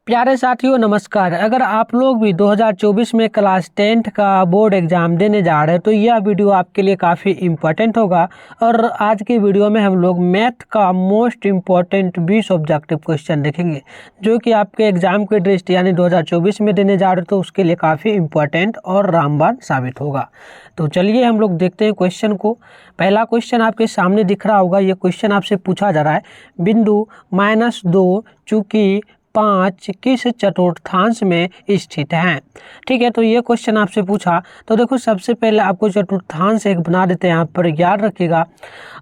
प्यारे साथियों नमस्कार। अगर आप लोग भी 2024 में क्लास 10th का बोर्ड एग्ज़ाम देने जा रहे हैं तो यह वीडियो आपके लिए काफ़ी इम्पोर्टेंट होगा। और आज की वीडियो में हम लोग मैथ का मोस्ट इम्पोर्टेंट 20 ऑब्जेक्टिव क्वेश्चन देखेंगे जो कि आपके एग्ज़ाम के दृष्टि यानी 2024 में देने जा रहे तो उसके लिए काफ़ी इम्पोर्टेंट और रामबाण साबित होगा। तो चलिए हम लोग देखते हैं क्वेश्चन को। पहला क्वेश्चन आपके सामने दिख रहा होगा। ये क्वेश्चन आपसे पूछा जा रहा है, बिंदु -2 चूँकि 5 किस चतुर्थांश में स्थित हैं। ठीक है, तो ये क्वेश्चन आपसे पूछा तो देखो सबसे पहले आपको चतुर्थांश एक बना देते हैं, यहाँ पर याद रखिएगा।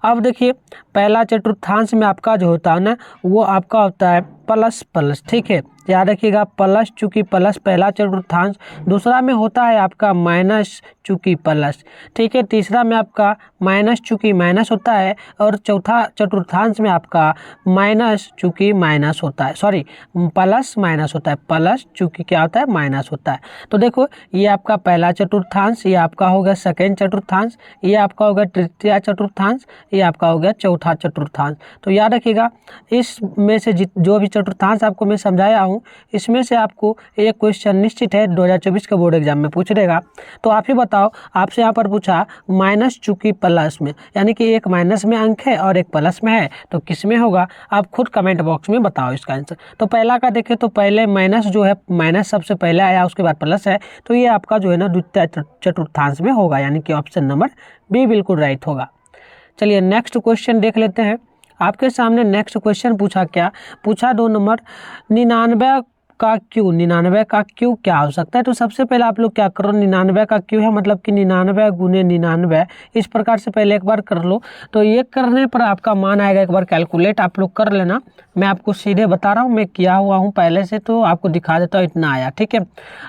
अब देखिए पहला चतुर्थांश में आपका जो होता है ना वो आपका होता है प्लस प्लस। ठीक है, याद रखिएगा प्लस चूँकि प्लस पहला चतुर्थांश, दूसरा में होता है आपका माइनस चूँकि प्लस। ठीक है, तीसरा में आपका माइनस चूँकि माइनस होता है और चौथा चतुर्थांश में आपका माइनस चूँकि माइनस होता है, सॉरी प्लस माइनस होता है, प्लस चूँकि क्या होता है माइनस होता है। तो देखो ये आपका पहला चतुर्थांश, ये आपका हो गया सेकेंड चतुर्थांश, ये आपका हो गया तृतीय चतुर्थांश, ये आपका हो गया चौथा चतुर्थांश। तो याद रखिएगा इसमें से जो भी चतुर्थांश आपको मैं समझाया हूँ इसमें से आपको एक क्वेश्चन निश्चित है 2024 के बोर्ड एग्जाम में पूछ देगा। तो आप ही बताओ, आपसे यहाँ पर पूछा माइनस चूँकि प्लस में, यानी कि एक माइनस में अंक है और एक प्लस में है, तो किस में होगा आप खुद कमेंट बॉक्स में बताओ इसका आंसर। तो पहला का देखें तो पहले माइनस जो है, माइनस सबसे पहले आया उसके बाद प्लस है, तो ये आपका जो है ना द्वितीय चतुर्थांश में होगा, यानी कि ऑप्शन नंबर बी बिल्कुल राइट होगा। चलिए नेक्स्ट क्वेश्चन देख लेते हैं। आपके सामने नेक्स्ट क्वेश्चन पूछा, क्या पूछा 2 नंबर 99 का क्यू, 99 का क्यू क्या हो सकता है। तो सबसे पहले आप लोग क्या करो, 99 का क्यू है मतलब कि 99 गुने 99, इस प्रकार से पहले एक बार कर लो। तो ये करने पर आपका मान आएगा, एक बार कैलकुलेट आप लोग कर लेना। मैं आपको सीधे बता रहा हूँ, मैं किया हुआ हूँ पहले से, तो आपको दिखा देता हूँ इतना आया। ठीक है,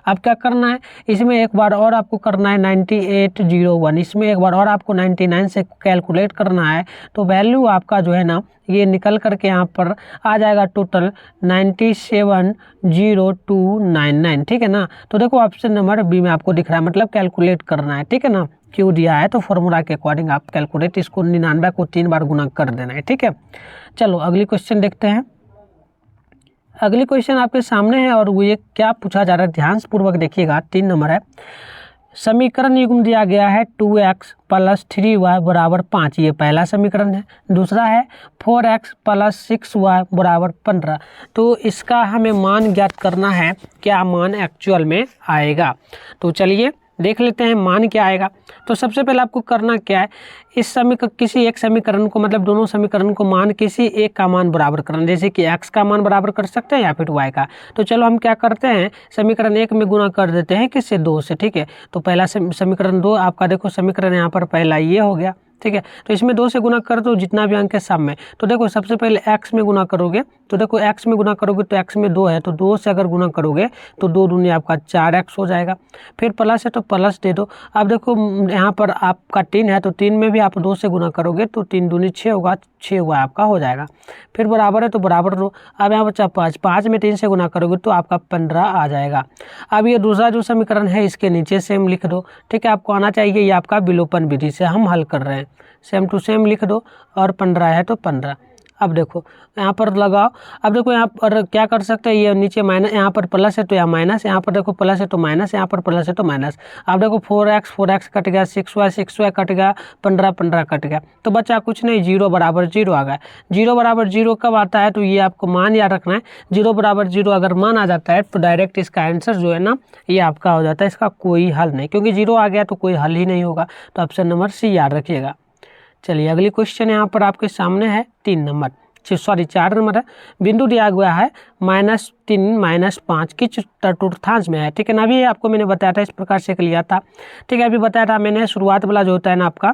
अब क्या करना है, इसमें एक बार और आपको करना है 9801, इसमें एक बार और आपको 99 से कैलकुलेट करना है। तो वैल्यू आपका जो है ना ये निकल करके यहाँ पर आ जाएगा टोटल 970299। ठीक है ना, तो देखो ऑप्शन नंबर बी में आपको दिख रहा है, मतलब कैलकुलेट करना है। ठीक है ना, क्यों दिया है तो फॉर्मूला के अकॉर्डिंग आप कैलकुलेट, इसको 99 को 3 बार गुना कर देना है। ठीक है, चलो अगली क्वेश्चन देखते हैं। अगली क्वेश्चन आपके सामने है और वो ये क्या पूछा जा रहा है, ध्यान पूर्वक देखिएगा। 3 नंबर है, समीकरण युग्म दिया गया है 2x + 3y = 5, ये पहला समीकरण है। दूसरा है 4x + 6y = 15। तो इसका हमें मान ज्ञात करना है, क्या मान एक्चुअल में आएगा। तो चलिए देख लेते हैं मान क्या आएगा। तो सबसे पहले आपको करना क्या है, इस किसी एक समीकरण को, मतलब दोनों समीकरण को मान किसी एक का मान बराबर करना, जैसे कि x का मान बराबर कर सकते हैं या फिर y का। तो चलो हम क्या करते हैं, समीकरण 1 में गुना कर देते हैं किससे, 2 से। ठीक है, तो पहला समीकरण 2 आपका देखो समीकरण यहाँ पर पहला ये हो गया। ठीक है, तो इसमें 2 से गुना कर दो जितना भी अंक है सब में। तो देखो सबसे पहले x में गुना करोगे, तो देखो x में गुना करोगे तो x में 2 है, तो 2 से अगर गुना करोगे तो 2 दूनी आपका 4x हो जाएगा। फिर प्लस है तो प्लस दे दो। अब देखो यहाँ पर आपका 3 है, तो 3 में भी आप 2 से गुना करोगे तो 3 दूनी 6 होगा, 6 हुआ आपका हो जाएगा। फिर बराबर है तो बराबर दो। अब यहाँ बचा 5, 5 में 3 से गुना करोगे तो आपका 15 आ जाएगा। अब ये दूसरा जो समीकरण है इसके नीचे सेम लिख दो। ठीक है, आपको आना चाहिए, ये आपका विलोपन विधि से हम हल कर रहे हैं, सेम टू सेम लिख दो। और 15 है तो 15। अब देखो यहाँ पर लगाओ। अब देखो यहाँ पर क्या कर सकते हैं, ये नीचे माइनस, यहाँ पर प्लस है तो यहाँ माइनस, यहाँ पर देखो प्लस है तो माइनस, यहाँ पर प्लस है तो माइनस। अब देखो 4x कट गया, 6y कट गया, 15 कट गया, तो बचा कुछ नहीं, 0 = 0 आ गया। 0 = 0 कब आता है, तो ये आपको मान याद रखना है। 0 = 0 अगर मान आ जाता है तो डायरेक्ट इसका आंसर जो है ना ये आपका हो जाता है, इसका कोई हल नहीं, क्योंकि 0 आ गया तो कोई हल ही नहीं होगा। तो ऑप्शन नंबर सी याद रखिएगा। चलिए अगली क्वेश्चन यहाँ पर आपके सामने है 4 नंबर है, बिंदु दिया गया है -3 -5 किस चतुर्थांश में है। ठीक है ना, अभी आपको मैंने बताया था, इस प्रकार से लिया था। ठीक है, अभी बताया था मैंने, शुरुआत वाला जो होता है ना आपका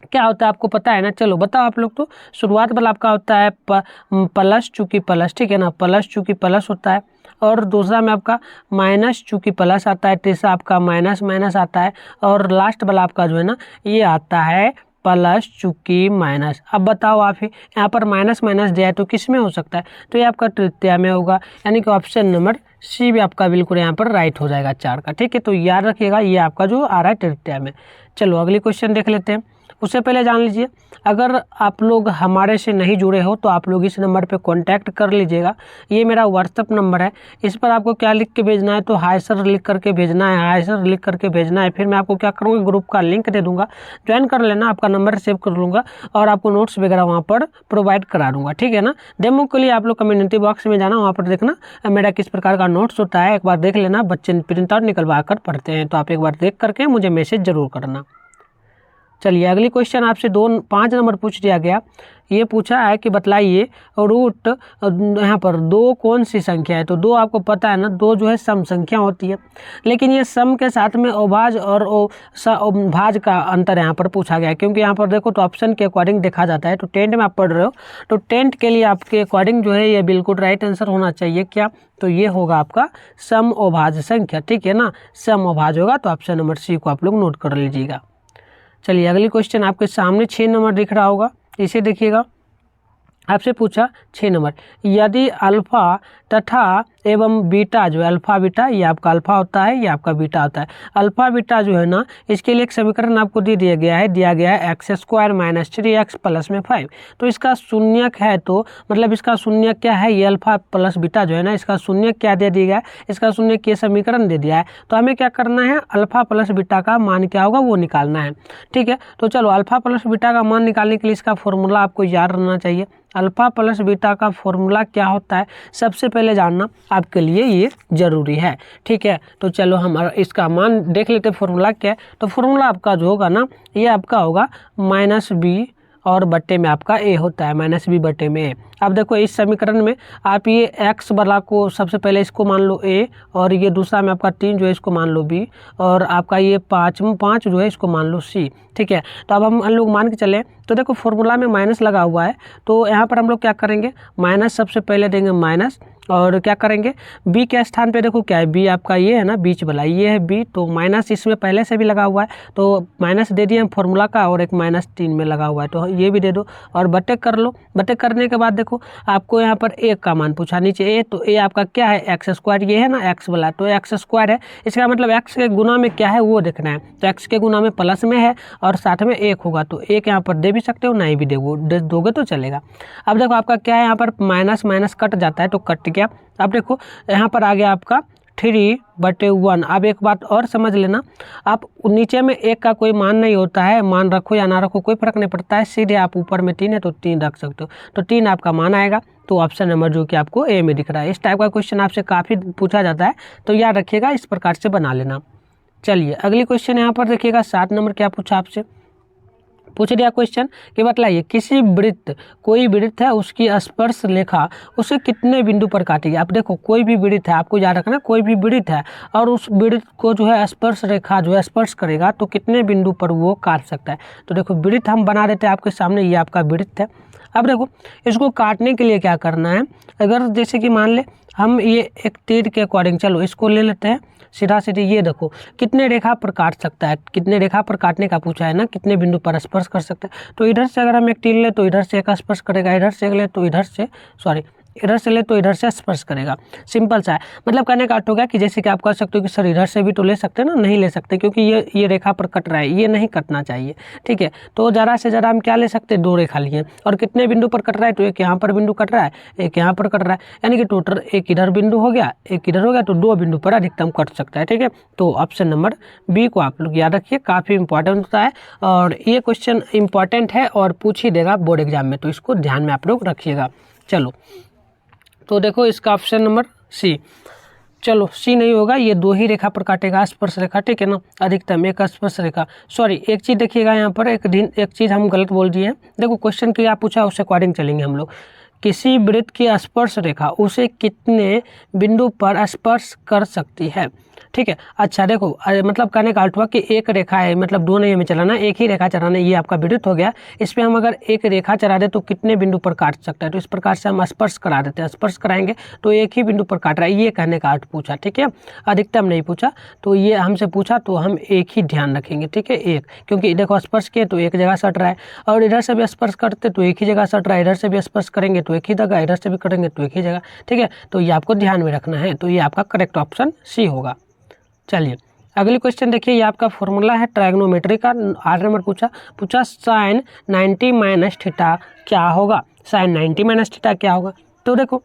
क्या होता है आपको पता है ना, चलो बताओ आप लोग। तो शुरुआत वाला आपका होता है प्लस चूँकि प्लस। ठीक है ना, प्लस चूँकि प्लस होता है, और दूसरा में आपका माइनस चूँकि प्लस आता है, तीसरा आपका माइनस माइनस आता है, और लास्ट वाला आपका जो है ना ये आता है प्लस चूँकि माइनस। अब बताओ आप ही, यहाँ पर माइनस माइनस दिया है तो किस में हो सकता है, तो ये आपका तृतीय में होगा, यानी कि ऑप्शन नंबर सी भी आपका बिल्कुल यहाँ पर राइट हो जाएगा 4 का। ठीक है, तो याद रखिएगा ये आपका जो आ रहा है तृतीय में। चलो अगली क्वेश्चन देख लेते हैं। उससे पहले जान लीजिए, अगर आप लोग हमारे से नहीं जुड़े हो तो आप लोग इस नंबर पे कांटेक्ट कर लीजिएगा। ये मेरा व्हाट्सअप नंबर है। इस पर आपको क्या लिख के भेजना है, तो हाय सर लिख करके भेजना है, हाय सर लिख करके भेजना है। फिर मैं आपको क्या करूँगा, ग्रुप का लिंक दे दूँगा, ज्वाइन कर लेना, आपका नंबर सेव कर लूँगा और आपको नोट्स वगैरह वहाँ पर प्रोवाइड करा दूँगा, ठीक है ना। डेमो के लिए आप लोग कम्युनिटी बॉक्स में जाना, वहाँ पर देखना मेरा किस प्रकार का नोट्स होता है, एक बार देख लेना। बच्चे प्रिंट आउट निकलवा कर पढ़ते हैं, तो आप एक बार देख करके मुझे मैसेज जरूर करना। चलिए अगली क्वेश्चन आपसे 5 नंबर पूछ दिया गया। ये पूछा है कि बतलाइए रूट, यहाँ पर 2 कौन सी संख्या है। तो 2 आपको पता है ना, 2 जो है सम संख्या होती है, लेकिन ये सम के साथ में अभाज्य और भाज्य का अंतर यहाँ पर पूछा गया है। क्योंकि यहाँ पर देखो तो ऑप्शन के अकॉर्डिंग देखा जाता है। तो 10th में आप पढ़ रहे हो, तो 10th के लिए आपके अकॉर्डिंग जो है ये बिल्कुल राइट आंसर होना चाहिए। क्या, तो ये होगा आपका सम अभाज्य संख्या, ठीक है ना। सम अभाज्य होगा, तो ऑप्शन नंबर सी को आप लोग नोट कर लीजिएगा। चलिए अगली क्वेश्चन आपके सामने 6 नंबर दिख रहा होगा, इसे देखिएगा। आपसे पूछा 6 नंबर, यदि अल्फा तथा एवं बीटा जो है, अल्फा बीटा, ये आपका अल्फा होता है, ये आपका बीटा होता है। अल्फा बीटा जो है ना, इसके लिए एक समीकरण आपको दिया गया है x² - 3x प्लस में 5। तो इसका शून्यक है, तो मतलब इसका शून्यक क्या है, ये अल्फा प्लस बीटा जो है ना, इसका शून्यक क्या दे दिया गया है, इसका शून्यक ये समीकरण दे दिया है। तो हमें क्या करना है, अल्फा प्लस बीटा का मान क्या होगा वो निकालना है, ठीक है। तो चलो अल्फा प्लस बीटा का मान निकालने के लिए इसका फॉर्मूला आपको याद रहना चाहिए। अल्फा प्लस बीटा का फॉर्मूला क्या होता है, सबसे पहले जानना आपके लिए ये जरूरी है, ठीक है। तो चलो हमारा इसका मान देख लेते हैं, फॉर्मूला क्या है। तो फॉर्मूला आपका जो होगा ना, ये आपका होगा -b और बट्टे में आपका a होता है, -b बट्टे में a। अब देखो इस समीकरण में आप ये x वाला को सबसे पहले इसको मान लो a, और ये दूसरा में आपका 3 जो है इसको मान लो b, और आपका ये 5 जो है इसको मान लो c, ठीक है। तो अब हम लोग मान के चले, तो देखो फॉर्मूला में माइनस लगा हुआ है, तो यहाँ पर हम लोग क्या करेंगे, माइनस सबसे पहले देंगे माइनस, और क्या करेंगे b के स्थान पे देखो क्या है, b आपका ये है ना बीच वाला, ये है b, तो माइनस इसमें पहले से भी लगा हुआ है, तो माइनस दे दिए हम फॉर्मूला का, और एक -3 में लगा हुआ है, तो ये भी दे दो और बटे कर लो। बटे करने के बाद देखो आपको यहाँ पर a का मान पूछा, नीचे a, तो a आपका क्या है x², ये है ना x वाला, तो x² है, इसका मतलब x के गुना में क्या है वो देखना है। तो x के गुना में प्लस में है और साथ में 1 होगा, तो 1 यहाँ पर दे भी सकते हो, नहीं भी दोगे तो चलेगा। अब देखो आपका क्या है, यहाँ पर माइनस माइनस कट जाता है, तो कट गया। अब देखो यहाँ पर आ गया आपका 3/1। अब एक बात और समझ लेना, आप नीचे में 1 का कोई मान नहीं होता है, मान रखो या ना रखो कोई फर्क नहीं पड़ता है, सीधे आप ऊपर में 3 है तो 3 रख सकते हो, तो 3 आपका मान आएगा। तो ऑप्शन नंबर जो कि आपको ए में दिख रहा है। इस टाइप का क्वेश्चन आपसे काफ़ी पूछा जाता है, तो याद रखिएगा, इस प्रकार से बना लेना। चलिए अगली क्वेश्चन यहाँ पर देखिएगा, 7 नंबर क्या पूछा आपसे, पूछ दिया क्वेश्चन कि बतलाइए किसी वृत्त, कोई वृत्त है, उसकी स्पर्श रेखा उसे कितने बिंदु पर काटेगी। आप देखो कोई भी वृत्त है, आपको याद रखना कोई भी वृत्त है, और उस वृत्त को जो है स्पर्श रेखा जो है स्पर्श करेगा, तो कितने बिंदु पर वो काट सकता है। तो देखो वृत्त हम बना देते हैं आपके सामने, ये आपका वृत्त है। अब देखो इसको काटने के लिए क्या करना है, अगर जैसे कि मान ले हम ये एक तीर के अकॉर्डिंग, चलो इसको ले लेते हैं सीधा सीधे, ये देखो कितने रेखा पर काट सकता है, कितने रेखा पर काटने का पूछा है ना, कितने बिंदु पर स्पर्श कर सकता है। तो इधर से अगर हम एक तीर ले तो इधर से एक स्पर्श करेगा, इधर से ले तो इधर से, सॉरी इधर से ले तो इधर से स्पर्श करेगा। सिंपल सा है, मतलब कहने का अर्थ होगा कि जैसे कि आप कह सकते हो कि सर इधर से भी तो ले सकते हैं ना, नहीं ले सकते क्योंकि ये रेखा पर कट रहा है, ये नहीं कटना चाहिए, ठीक है। तो ज़्यादा से ज़्यादा हम क्या ले सकते हैं, 2 रेखा लिए, और कितने बिंदु पर कट रहा है, तो एक यहाँ पर बिंदु कट रहा है, एक यहाँ पर कट रहा है, यानी कि टोटल एक इधर बिंदु हो गया, एक इधर हो गया, तो 2 बिंदु पर अधिकतम कट सकता है, ठीक है। तो ऑप्शन नंबर बी को आप लोग याद रखिए, काफ़ी इंपॉर्टेंट होता है, और ये क्वेश्चन इंपॉर्टेंट है और पूछ ही देगा बोर्ड एग्जाम में, तो इसको ध्यान में आप लोग रखिएगा। चलो तो देखो इसका ऑप्शन नंबर सी, चलो सी नहीं होगा, ये 2 ही रेखा पर काटेगा, स्पर्श रेखा, ठीक है ना, अधिकतम एक स्पर्श रेखा। सॉरी एक चीज़ देखिएगा यहाँ पर, एक चीज़ हम गलत बोल दिए हैं। देखो क्वेश्चन क्या पूछा उससे अकॉर्डिंग चलेंगे हम लोग। किसी वृत्त की स्पर्श रेखा उसे कितने बिंदु पर स्पर्श कर सकती है, ठीक है। अच्छा देखो मतलब कहने का अर्थ हुआ कि एक रेखा है, मतलब 2 नहीं हमें चलाना, एक ही रेखा चलाना, ये आपका वृत्त हो गया। इस पर हम अगर एक रेखा चला दे तो कितने बिंदु पर काट सकता है, तो इस प्रकार से हम स्पर्श करा देते हैं, स्पर्श कराएंगे तो एक ही बिंदु पर काट रहा है, ये कहने का अर्थ पूछा, ठीक है। अधिकतम नहीं पूछा, तो ये हमसे पूछा तो हम एक ही ध्यान रखेंगे, ठीक है, एक, क्योंकि देखो स्पर्श किए तो एक जगह सट रहा है, और इधर से भी स्पर्श करते तो एक ही जगह सट रहा है, इधर से भी स्पर्श करेंगे तो एक ही जगह, इधर से भी करेंगे तो एक ही जगह, ठीक है। तो ये आपको ध्यान में रखना है, तो ये आपका करेक्ट ऑप्शन सी होगा। चलिए अगली क्वेश्चन देखिए, ये आपका फॉर्मूला है ट्रायग्नोमेट्री का। 8 नंबर पूछा साइन 90 माइनस थीटा क्या होगा। साइन 90 माइनस थीटा क्या होगा। तो देखो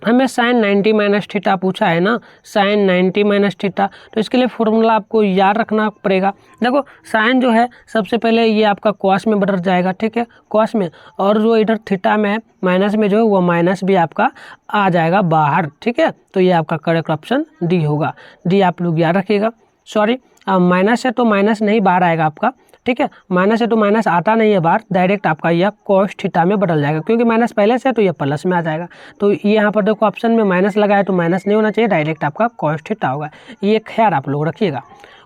हमें साइन 90 माइनस थीटा पूछा है ना, साइन 90 माइनस थीटा, तो इसके लिए फॉर्मूला आपको याद रखना पड़ेगा। देखो साइन जो है सबसे पहले ये आपका कॉस में बदल जाएगा, ठीक है, कॉस में, और जो इधर थीटा में है माइनस में जो है वो माइनस भी आपका आ जाएगा बाहर, ठीक है। तो ये आपका करेक्ट ऑप्शन डी होगा। डी आप लोग याद रखिएगा। सॉरी, माइनस है तो माइनस नहीं बाहर आएगा आपका, ठीक है, माइनस है तो माइनस आता नहीं है बाहर, डायरेक्ट आपका यह कॉस थीटा में बदल जाएगा, क्योंकि माइनस पहले से है तो ये प्लस में आ जाएगा। तो ये यहाँ पर देखो ऑप्शन में माइनस लगा है तो माइनस नहीं होना चाहिए, डायरेक्ट आपका कॉस थीटा होगा। ये ख्याल आप लोग रखिएगा।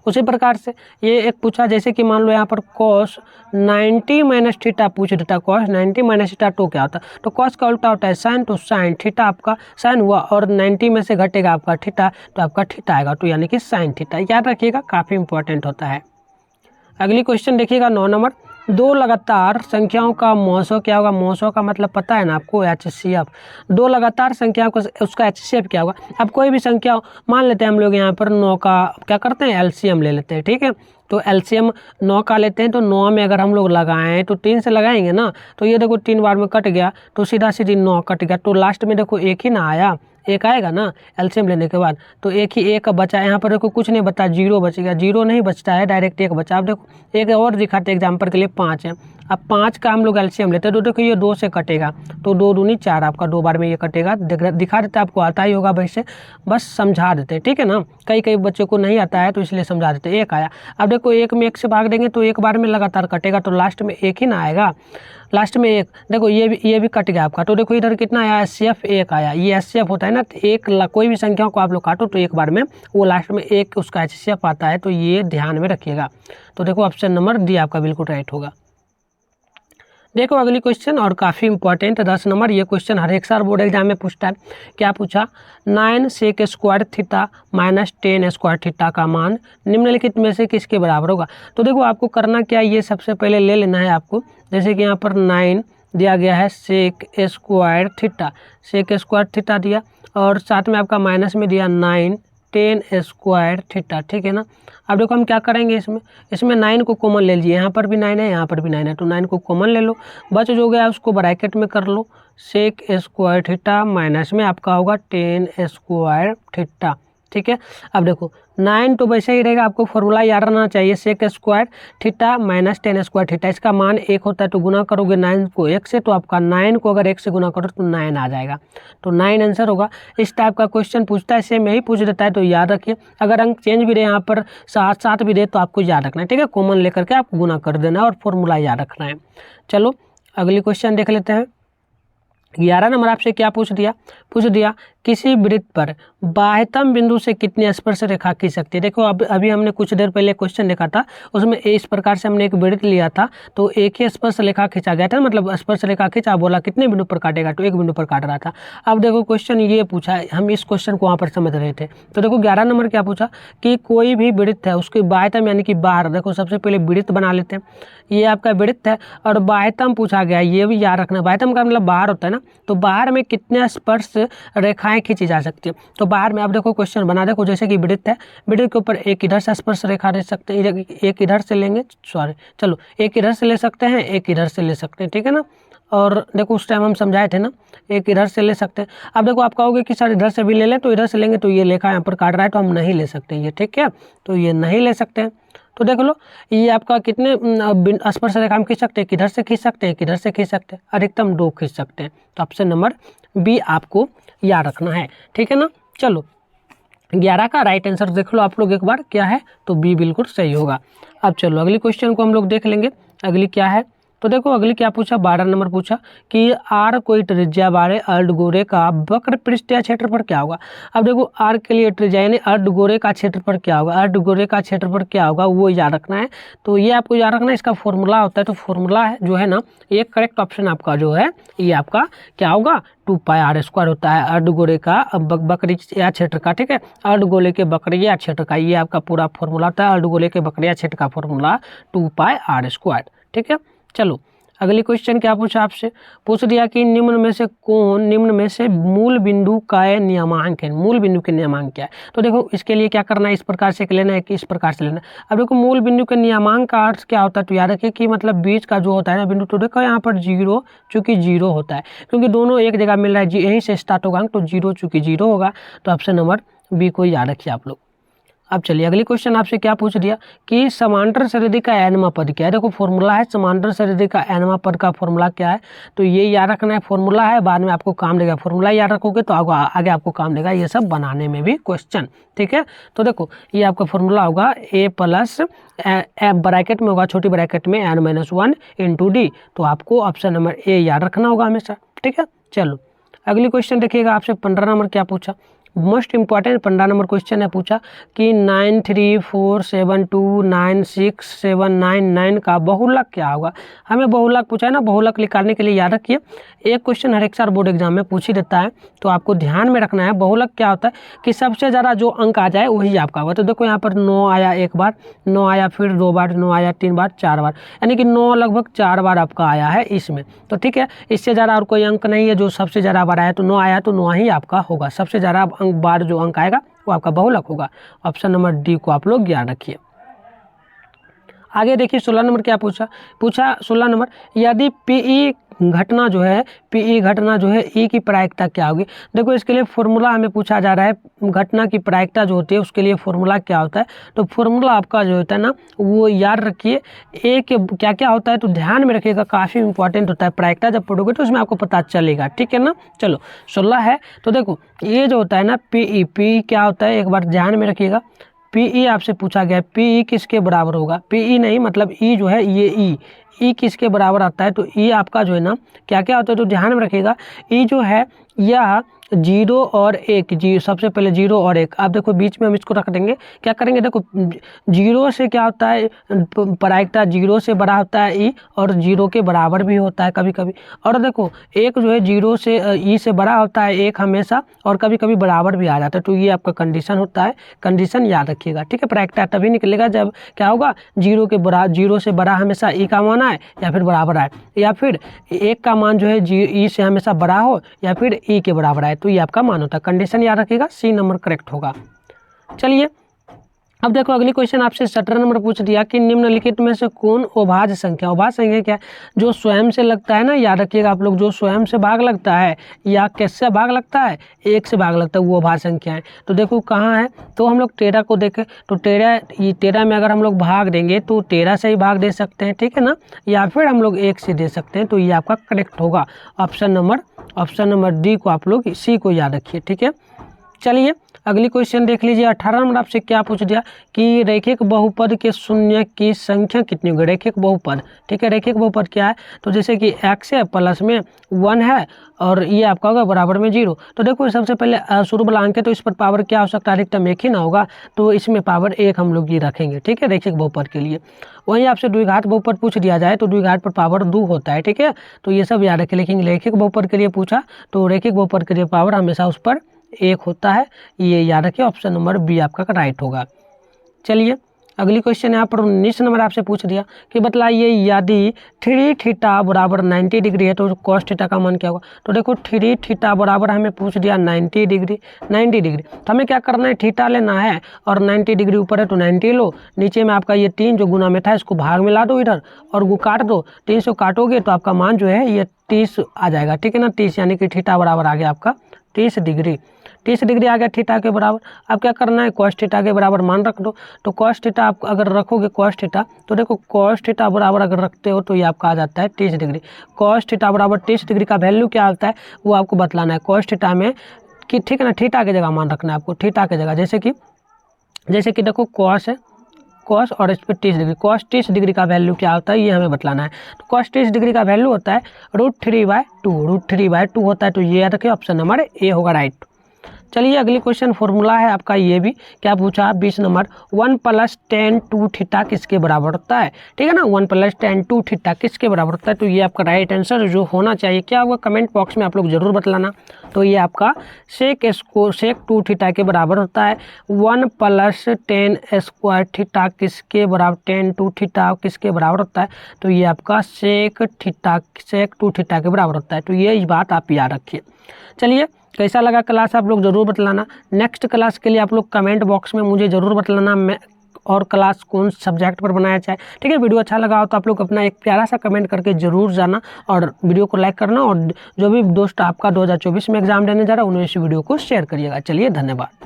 उसी प्रकार से ये एक पूछा, जैसे कि मान लो यहाँ पर कॉस 90 माइनस थीटा पूछ देता, कॉस 90 माइनस थीटा तो क्या होता है, तो कॉस का उल्टा होता है साइन, तो साइन थीटा आपका साइन हुआ, और 90 में से घटेगा आपका थीटा, तो आपका थीटा आएगा, तो यानी कि साइन थीटा। याद रखिएगा, काफ़ी इंपॉर्टेंट होता है। अगली क्वेश्चन देखिएगा 9 नंबर, दो लगातार संख्याओं का मौसो क्या होगा। मौसो का मतलब पता है ना आपको, HCF। दो लगातार संख्याओं का उसका HCF क्या होगा। अब कोई भी संख्या मान लेते हैं हम लोग यहाँ पर 9 का क्या करते हैं, LCM ले लेते हैं, ठीक है। तो LCM 9 का लेते हैं, तो 9 में अगर हम लोग लगाएं तो 3 से लगाएंगे ना, तो ये देखो 3 बार में कट गया, तो सीधा सीधी 9 कट गया, तो लास्ट में देखो एक ही ना आया, एक आएगा ना एलसीएम लेने के बाद, तो एक ही एक बचा। यहाँ पर देखो कुछ नहीं बचा, जीरो बच गया, जीरो नहीं बचता है, डायरेक्ट एक बचा। अब देखो एक और दिखाते एग्जाम्पल के लिए 5 है। अब 5 का हम लोग एलसीएम लेते हैं, तो देखो ये 2 से कटेगा, तो 2 दूनी 4 आपका 2 बार में ये कटेगा। दिखा देते आपको आता ही होगा वैसे, बस समझा देते हैं, ठीक है ना। कई बच्चों को नहीं आता है तो इसलिए समझा देते हैं। एक आया, अब देखो एक में एक से भाग देंगे तो एक बार में लगातार कटेगा, तो लास्ट में एक ही ना आएगा, लास्ट में एक। देखो ये भी कट गया आपका, तो देखो इधर कितना आया, HCF 1 आया। ये HCF होता है ना, एक कोई भी संख्या को आप लोग काटो तो एक बार में वो लास्ट में एक उसका HCF आता है, तो ये ध्यान में रखिएगा। तो देखो ऑप्शन नंबर डी आपका बिल्कुल राइट होगा। देखो अगली क्वेश्चन, और काफ़ी इंपॉर्टेंट 10 नंबर। ये क्वेश्चन हर एक साल बोर्ड एग्जाम में पूछता है। क्या पूछा, 9 sec square theta minus 10 square theta का मान निम्नलिखित में से किसके बराबर होगा। तो देखो आपको करना क्या है, ये सबसे पहले ले लेना है आपको। जैसे कि यहाँ पर 9 दिया गया है sec square theta, sec square theta दिया, और साथ में आपका माइनस में दिया 9 10 स्क्वायर थीटा, ठीक है ना। अब देखो हम क्या करेंगे, इसमें 9 को कॉमन ले लीजिए, यहाँ पर भी 9 है, यहाँ पर भी 9 है, तो 9 को कॉमन ले लो, बच जो गया उसको ब्रैकेट में कर लो, सेक स्क्वायर थीटा माइनस में आपका होगा 10 स्क्वायर थीटा, ठीक है। अब देखो 9 तो वैसे ही रहेगा, आपको फॉर्मूला याद रहना चाहिए, sec square theta minus 10 square theta, इसका मान 1 होता है, तो गुना करोगे 9 को 1 से, तो आपका 9 को अगर 1 से गुना करो तो 9 आ जाएगा, तो 9 आंसर होगा। इस टाइप का क्वेश्चन पूछता है, सेम यही पूछ देता है, तो याद रखिए। अगर अंक चेंज भी रहे यहाँ पर 7 भी रहे तो आपको याद रखना है, ठीक है, कॉमन लेकर के आपको गुना कर देना है और फॉर्मूला याद रखना है। चलो अगली क्वेश्चन देख लेते हैं। 11 नंबर आपसे क्या पूछ दिया किसी वृत्त पर बाह्यतम बिंदु से कितनी स्पर्श रेखा खींच सकती है। देखो अभी हमने कुछ देर पहले क्वेश्चन देखा था, उसमें इस प्रकार से हमने एक वृत्त लिया था, तो एक ही स्पर्श रेखा खींचा गया था, मतलब स्पर्श रेखा खींचा, बोला कितने बिंदु पर काटेगा, तो एक बिंदु पर काट रहा था। अब देखो क्वेश्चन ये पूछा, हम इस क्वेश्चन को वहाँ पर समझ रहे थे। तो देखो 11 नंबर क्या पूछा कि कोई भी वृत्त है उसकी बाह्यतम यानी कि बाहर, देखो सबसे पहले वृत्त बना लेते हैं, ये आपका वृत्त है और बाह्यतम पूछा गया, ये भी याद रखना। बाह्यतम का मतलब बाहर होता है ना, तो बाहर में कितने स्पर्श रेखाएं खींची जा सकती है। तो बाहर में आप देखो क्वेश्चन बना, देखो जैसे कि वृत्त है, वृत्त के ऊपर एक इधर से स्पर्श रेखा ले सकते हैं, एक इधर से लेंगे, चलो एक इधर से ले सकते हैं, एक इधर से ले सकते हैं, ठीक है ना। और देखो उस टाइम हम समझाए थे ना, एक इधर से ले सकते हैं। अब देखो आप कहोगे कि सर इधर से भी ले लें, तो इधर से लेंगे तो ये लेखा यहाँ पर काट रहा है, तो हम नहीं ले सकते ये, ठीक है, तो ये नहीं ले सकते हैं। तो देख लो ये आपका कितने स्पर्श रेखा हम खींच सकते हैं, किधर से खींच सकते हैं, किधर से खींच सकते हैं, अधिकतम 2 खींच सकते हैं। तो ऑप्शन नंबर बी आपको याद रखना है, ठीक है ना। चलो 11 का राइट आंसर देख लो आप लोग एक बार क्या है, तो बी बिल्कुल सही होगा। अब चलो अगली क्वेश्चन को हम लोग देख लेंगे, अगली क्या है। तो देखो अगली क्या पूछा, 12 नंबर पूछा कि आर कोई त्रिज्या वाले अर्धगोले का वक्र पृष्ठीय क्षेत्रफल क्या होगा। अब देखो आर के लिए त्रिज्या यानी अर्धगोले का क्षेत्रफल क्या होगा, अर्धगोले का क्षेत्रफल क्या होगा वो याद रखना है। तो ये आपको याद रखना है, इसका फॉर्मूला होता है, तो फॉर्मूला है जो है ना, ये करेक्ट ऑप्शन आपका जो है ये आपका क्या होगा, 2πr² होता है अर्धगोले का वक्रीय क्षेत्र का, ठीक है, अर्धगोले के वक्रीय क्षेत्र का, ये आपका पूरा फॉर्मूला होता है। अर्धगोले के वक्रीय क्षेत्र का फॉर्मूला 2πr², ठीक है। चलो अगली क्वेश्चन क्या पूछा आपसे, पूछ दिया कि निम्न में से मूल बिंदु का नियमांक है। मूल बिंदु के नियमांक क्या है? तो देखो इसके लिए क्या करना है, इस प्रकार से लेना है कि इस प्रकार से लेना है। अब देखो मूल बिंदु के नियमांक का अर्थ क्या होता है, तो याद रखिए कि मतलब बीच का जो होता है ना बिंदु, तो देखो यहाँ पर जीरो, चूंकि जीरो होता है क्योंकि दोनों एक जगह मिल रहा है, यहीं से स्टार्ट होगा तो जीरो चूंकि जीरो होगा, तो ऑप्शन नंबर बी को याद रखिए आप लोग। अब चलिए अगली क्वेश्चन आपसे क्या पूछ दिया कि समांतर सरिदी का एनमा पद क्या है। देखो फॉर्मूला है समांतर सरिदी का एनमा पद का फॉर्मूला क्या है, तो ये याद रखना है, फॉर्मूला है, बाद में आपको काम देगा। फॉर्मूला याद रखोगे तो आगे आपको काम देगा ये सब बनाने में भी क्वेश्चन, ठीक है। तो देखो ये आपका फॉर्मूला होगा ए प्लस ब्रैकेट में होगा, छोटी ब्रैकेट में n-1 इंटू डी, तो आपको ऑप्शन नंबर ए याद रखना होगा हमेशा, ठीक है। चलो अगली क्वेश्चन देखिएगा, आपसे 15 नंबर क्या पूछा, मोस्ट इंपॉर्टेंट 15 नंबर क्वेश्चन है, पूछा कि 9347296799 का बहुलक क्या होगा। हमें बहुलक पूछा है ना, बहुलक निकालने के लिए याद रखिए एक क्वेश्चन हर एक साल बोर्ड एग्जाम में पूछ ही देता है, तो आपको ध्यान में रखना है बहुलक क्या होता है कि सबसे ज़्यादा जो अंक आ जाए वही आपका होगा। तो देखो यहाँ पर 9 आया एक बार, 9 आया फिर 2 बार, 9 आया 3 बार, 4 बार, यानी कि 9 लगभग 4 बार आपका आया है इसमें, तो ठीक है। इससे ज़्यादा और कोई अंक नहीं है, जो सबसे ज़्यादा बार आया तो 9 आया तो 9 ही आपका होगा, सबसे ज़्यादा बार जो अंक आएगा वो आपका बहुलक होगा। ऑप्शन नंबर डी को आप लोग याद रखिए। आगे देखिए 16 नंबर क्या पूछा, 16 नंबर यदि पीई घटना जो है ई की प्रायिकता क्या होगी। देखो इसके लिए फॉर्मूला हमें पूछा जा रहा है, घटना की प्रायिकता जो होती है उसके लिए फॉर्मूला क्या होता है, तो फॉर्मूला आपका जो होता है ना वो याद रखिए। ए के क्या क्या होता है तो ध्यान में रखिएगा, काफ़ी इंपॉर्टेंट होता है, प्रायिकता जब पढ़ोगे तो उसमें आपको पता चलेगा, ठीक है ना। चलो 16 है, तो देखो ये जो होता है ना पीई क्या होता है, एक बार ध्यान में रखिएगा। पीई आपसे पूछा गया है, पीई किसके बराबर होगा, पीई नहीं मतलब ई जो है ये ई किसके बराबर आता है, तो ई आपका जो है ना क्या क्या होता है तो ध्यान में रखिएगा। ई जो है यह 0 और 1, सबसे पहले 0 और 1, आप देखो बीच में हम इसको रख देंगे, क्या करेंगे देखो 0 से क्या होता है प्रायिकता 0 से बड़ा होता है ई, और 0 के बराबर भी होता है कभी कभी, और देखो 1 जो है 0 से ई से बड़ा होता है 1 हमेशा, और कभी कभी बराबर भी आ जाता है, तो ये आपका कंडीशन होता है, कंडीशन याद रखिएगा, ठीक है। प्रायिकता तभी निकलेगा जब क्या होगा 0 से बड़ा हमेशा ई का मान आए या फिर बराबर आए, या फिर 1 का मान जो है ई से हमेशा बड़ा हो या फिर ई के बराबर आए, तो ये आपका मान होता है। कंडीशन याद रखिएगा, सी नंबर करेक्ट होगा। चलिए अब देखो अगली क्वेश्चन आपसे 17 नंबर पूछ दिया कि निम्नलिखित में से कौन अभाज्य संख्या क्या जो स्वयं से लगता है ना, याद रखिएगा आप लोग, जो स्वयं से भाग लगता है या किससे भाग लगता है, 1 से भाग लगता है, वो अभाज्य संख्या है। तो देखो कहाँ है, तो हम लोग 13 को देखें तो 13 में अगर हम लोग भाग देंगे तो 13 से ही भाग दे सकते हैं, ठीक है ना, या फिर हम लोग 1 से दे सकते हैं, तो ये आपका करेक्ट होगा। ऑप्शन नंबर डी को आप लोग सी को याद रखिए, ठीक है। चलिए अगली क्वेश्चन देख लीजिए, 18 नंबर आपसे क्या पूछ दिया कि रैखिक बहुपद के शून्य की संख्या कितनी होगी। रैखिक बहुपद, ठीक है, रैखिक बहुपद क्या है, तो जैसे कि x है प्लस में 1 है और ये आपका होगा बराबर में 0, तो देखो सबसे पहले शुरू वाला अंक है तो इस पर पावर क्या हो सकता है, अधिकतम 1 ही ना होगा, तो इसमें पावर 1 हम लोग ये रखेंगे, ठीक है, रैखिक बहुपद के लिए। वहीं आपसे द्विघात बहुपद पूछ दिया जाए तो द्विघात पर पावर 2 होता है, ठीक है, तो ये सब याद रखें। लेकिन रैखिक बहुपद के लिए पूछा तो रैखिक बहुपद के लिए पावर हमेशा उस पर 1 होता है, ये याद रखिए। ऑप्शन नंबर बी आपका राइट होगा। चलिए अगली क्वेश्चन यहाँ पर 19 नंबर आपसे पूछ दिया कि बतलाइए यदि 3 थीटा बराबर 90 डिग्री है तो cos थीटा का मान क्या होगा। तो देखो 3 थीटा बराबर हमें पूछ दिया 90 डिग्री, तो हमें क्या करना है, थीटा लेना है और 90 डिग्री ऊपर है तो 90 लो, नीचे में आपका ये 3 जो गुना में था इसको भाग में ला दो इधर और वो काट दो, 3 से काटोगे तो आपका मान जो है ये 30 आ जाएगा, ठीक है ना, 30, यानी कि थीटा बराबर आ गया आपका 30 डिग्री। 30 डिग्री आ गया थीटा के बराबर। अब क्या करना है, cos थीटा के बराबर मान रख दो, तो cos थीटा आप अगर रखोगे cos थीटा, तो देखो cos थीटा बराबर अगर रखते हो तो ये आपका आ जाता है 30 डिग्री। cos थीटा बराबर 30 डिग्री का वैल्यू क्या होता है वो आपको बतलाना है cos थीटा में कि, ठीक है ना, थीटा की जगह मान रखना है आपको, थीटा की जगह, जैसे कि देखो cos है, cos और इस पर 30 डिग्री, cos 30 डिग्री का वैल्यू क्या होता है ये हमें बतलाना है। तो cos 30 डिग्री का वैल्यू होता है √3/2 होता है, तो ये रखिए ऑप्शन नंबर ए होगा राइट। चलिए अगली क्वेश्चन फॉर्मूला है आपका ये भी, क्या पूछा 20 नंबर, 1 + tan 2 थीटा किसके बराबर होता है, ठीक है ना, 1 + tan 2 थीटा किसके बराबर होता है। तो ये आपका राइट आंसर जो होना चाहिए क्या होगा, कमेंट बॉक्स में आप लोग जरूर बतलाना। तो ये आपका sec 2 थीटा के बराबर होता है। 1 + tan स्क्वायर थीटा किसके बराबर, tan 2 थीटा किसके बराबर होता है। तो ये आपका sec 2 थीटा के बराबर होता है। तो ये बात आप याद रखिए। चलिए कैसा लगा क्लास आप लोग ज़रूर बतलाना। नेक्स्ट क्लास के लिए आप लोग कमेंट बॉक्स में मुझे ज़रूर बतलाना मैं और क्लास कौन सब्जेक्ट पर बनाया जाए, ठीक है। वीडियो अच्छा लगा हो तो आप लोग अपना एक प्यारा सा कमेंट करके ज़रूर जाना और वीडियो को लाइक करना, और जो भी दोस्त आपका 2024 में एग्जाम देने जा रहा है उन्हें इस वीडियो को शेयर करिएगा। चलिए धन्यवाद।